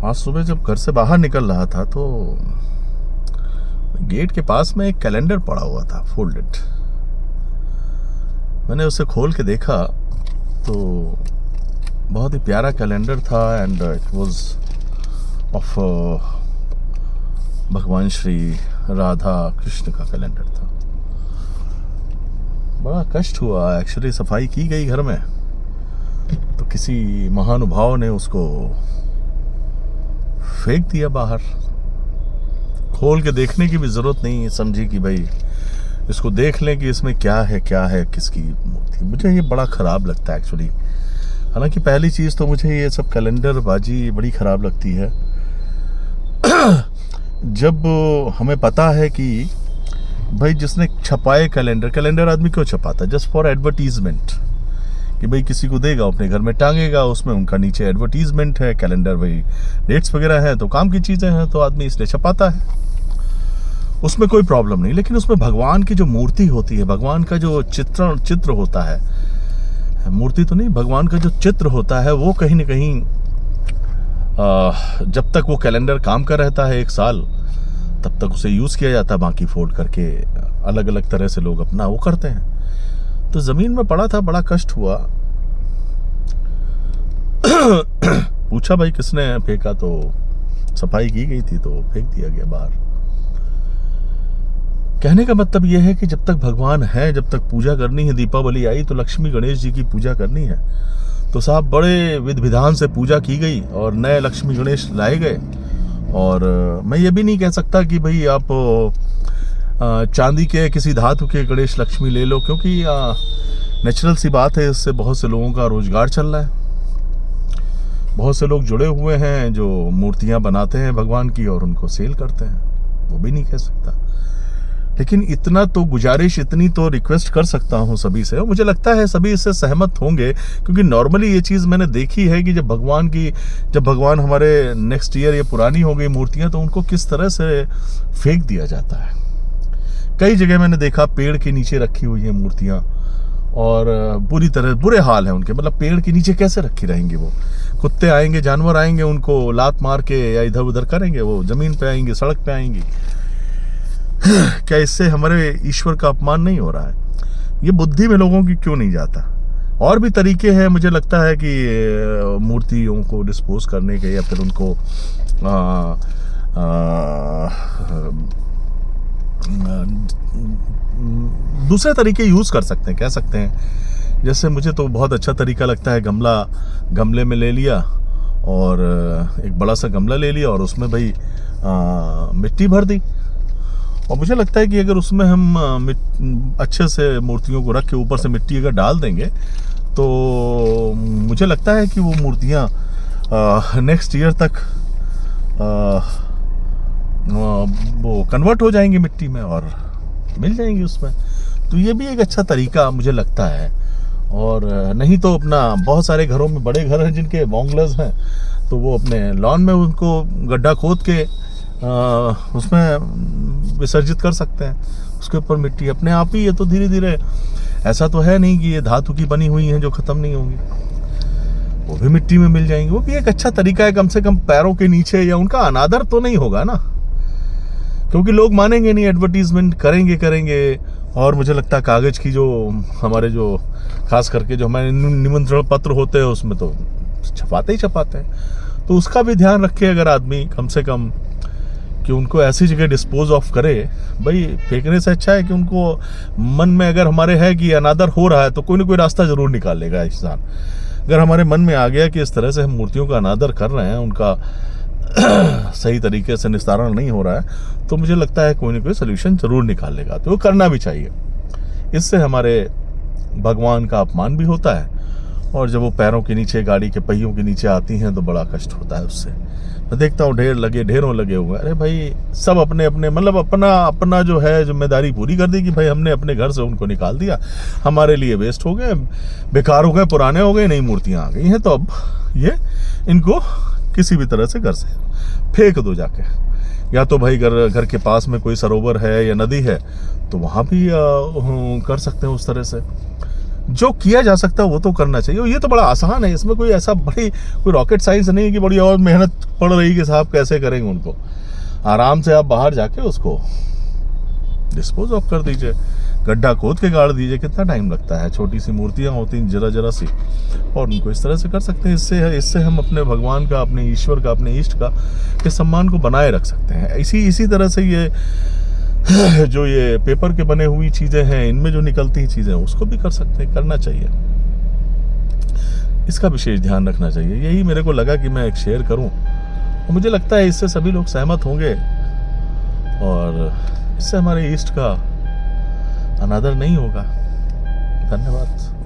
आज सुबह जब घर से बाहर निकल रहा था तो गेट के पास में एक कैलेंडर पड़ा हुआ था फोल्डेड। मैंने उसे खोल के देखा तो बहुत ही प्यारा कैलेंडर था एंड इट वाज ऑफ भगवान श्री राधा कृष्ण का कैलेंडर था। बड़ा कष्ट हुआ एक्चुअली। सफाई की गई घर में तो किसी महानुभाव ने उसको फेंक दिया बाहर। खोल के देखने की भी जरूरत नहीं समझी कि भाई इसको देख लें कि इसमें क्या है किसकी मूर्ति। मुझे ये बड़ा ख़राब लगता है एक्चुअली। हालांकि पहली चीज़ तो मुझे ये सब कैलेंडर बाजी बड़ी ख़राब लगती है जब हमें पता है कि भाई जिसने छपाए कैलेंडर आदमी क्यों छपाता है? जस्ट फॉर एडवर्टीजमेंट कि भाई किसी को देगा अपने घर में टांगेगा, उसमें उनका नीचे एडवर्टीजमेंट है। कैलेंडर भाई डेट्स वगैरह है तो काम की चीज़ें हैं तो आदमी इसलिए छपाता है, उसमें कोई प्रॉब्लम नहीं। लेकिन उसमें भगवान की जो मूर्ति होती है, भगवान का जो चित्र होता है, मूर्ति तो नहीं, भगवान का जो चित्र होता है वो कहीं ना कहीं जब तक वो कैलेंडर काम का रहता है 1 साल तब तक उसे यूज़ किया जाता है। बाकी फोल्ड करके अलग अलग तरह से लोग अपना वो करते हैं। तो ज़मीन में पड़ा था, बड़ा कष्ट हुआ। पूछा भाई किसने फेंका तो सफाई की गई थी तो फेंक दिया गया बाहर। कहने का मतलब यह है कि जब तक भगवान है, जब तक पूजा करनी है। दीपावली आई तो लक्ष्मी गणेश जी की पूजा करनी है तो साहब बड़े विधि विधान से पूजा की गई और नए लक्ष्मी गणेश लाए गए। और मैं ये भी नहीं कह सकता कि भाई आप चांदी के किसी धातु के गणेश लक्ष्मी ले लो, क्योंकि नेचुरल सी बात है, इससे बहुत से लोगों का रोजगार चल रहा है। बहुत से लोग जुड़े हुए हैं जो मूर्तियां बनाते हैं भगवान की और उनको सेल करते हैं। वो भी नहीं कह सकता। लेकिन इतना तो गुजारिश, इतनी तो रिक्वेस्ट कर सकता हूं सभी से, और मुझे लगता है सभी इससे सहमत होंगे, क्योंकि नॉर्मली ये चीज़ मैंने देखी है कि जब भगवान हमारे नेक्स्ट ईयर ये पुरानी हो गई मूर्तियां तो उनको किस तरह से फेंक दिया जाता है। कई जगह मैंने देखा पेड़ के नीचे रखी हुई है मूर्तियां और बुरे हाल है उनके। मतलब पेड़ के नीचे कैसे रखी रहेंगी? वो कुत्ते आएंगे, जानवर आएंगे, उनको लात मार के या इधर उधर करेंगे, वो जमीन पे आएंगे, सड़क पे आएंगी। क्या इससे हमारे ईश्वर का अपमान नहीं हो रहा है? ये बुद्धि में लोगों की क्यों नहीं जाता? और भी तरीके हैं मुझे लगता है कि मूर्तियों को डिस्पोज करने के, या फिर उनको दूसरे तरीके यूज कर सकते हैं, कह सकते हैं। जैसे मुझे तो बहुत अच्छा तरीका लगता है, गमले में ले लिया और एक बड़ा सा गमला ले लिया और उसमें भाई मिट्टी भर दी। और मुझे लगता है कि अगर उसमें हम अच्छे से मूर्तियों को रख के ऊपर से मिट्टी अगर डाल देंगे तो मुझे लगता है कि वो मूर्तियाँ नेक्स्ट ईयर तक वो कन्वर्ट हो जाएंगी मिट्टी में और मिल जाएंगी उसमें। तो ये भी एक अच्छा तरीका मुझे लगता है। और नहीं तो अपना बहुत सारे घरों में, बड़े घर हैं जिनके बॉन्गलर्स हैं, तो वो अपने लॉन में उनको गड्ढा खोद के उसमें विसर्जित कर सकते हैं। उसके ऊपर मिट्टी अपने आप ही, ये तो धीरे धीरे, ऐसा तो है नहीं कि ये धातु की बनी हुई हैं जो ख़त्म नहीं होंगी, वो भी मिट्टी में मिल जाएंगी। वो भी एक अच्छा तरीका है। कम से कम पैरों के नीचे, या उनका अनादर तो नहीं होगा ना, क्योंकि लोग मानेंगे नहीं, एडवर्टीजमेंट करेंगे। और मुझे लगता है कागज़ की जो हमारे जो खास करके जो हमारे निमंत्रण पत्र होते हैं उसमें तो छपाते हैं। तो उसका भी ध्यान रखे अगर आदमी, कम से कम कि उनको ऐसी जगह डिस्पोज ऑफ करे। भाई फेंकने से अच्छा है कि उनको मन में अगर हमारे है कि अनादर हो रहा है तो कोई ना कोई रास्ता जरूर निकाल लेगा इंसान। अगर हमारे मन में आ गया कि इस तरह से हम मूर्तियों का अनादर कर रहे हैं, उनका सही तरीके से निस्तारण नहीं हो रहा है, तो मुझे लगता है कोई ना कोई सोल्यूशन जरूर निकाल लेगा। तो वो करना भी चाहिए। इससे हमारे भगवान का अपमान भी होता है, और जब वो पैरों के नीचे, गाड़ी के पहियों के नीचे आती हैं तो बड़ा कष्ट होता है उससे। मैं देखता हूँ ढेरों लगे हुए। अरे भाई सब अपने मतलब अपना जो है जिम्मेदारी पूरी कर दी कि भाई हमने अपने घर से उनको निकाल दिया, हमारे लिए वेस्ट हो गए, बेकार हो गए, पुराने हो गए, नई मूर्तियाँ आ गई हैं, तो अब ये इनको किसी भी तरह से घर से फेंक दो जाके। या तो भाई घर के पास में कोई सरोवर है या नदी है तो वहाँ भी कर सकते हैं उस तरह से। जो किया जा सकता है वो तो करना चाहिए। ये तो बड़ा आसान है, इसमें कोई ऐसा बड़ी कोई रॉकेट साइंस नहीं है कि बड़ी और मेहनत पड़ रही कि साहब कैसे करेंगे उनको। आराम से आप बाहर जाके उसको डिस्पोज ऑफ कर दीजिए, गड्ढा खोद के गाड़ दीजिए। कितना टाइम लगता है, छोटी सी मूर्तियाँ होती हैं जरा जरा सी, और उनको इस तरह से कर सकते हैं। इससे हम अपने भगवान का, अपने ईश्वर का, अपने इष्ट का के सम्मान को बनाए रख सकते हैं। इसी तरह से ये जो ये पेपर के बने हुई चीज़ें हैं, इनमें जो निकलती हैं चीज़ें, उसको भी कर सकते हैं, करना चाहिए। इसका विशेष ध्यान रखना चाहिए। यही मेरे को लगा कि मैं एक शेयर करूं, और मुझे लगता है इससे सभी लोग सहमत होंगे, और इससे हमारे ईस्ट का अनादर नहीं होगा। धन्यवाद।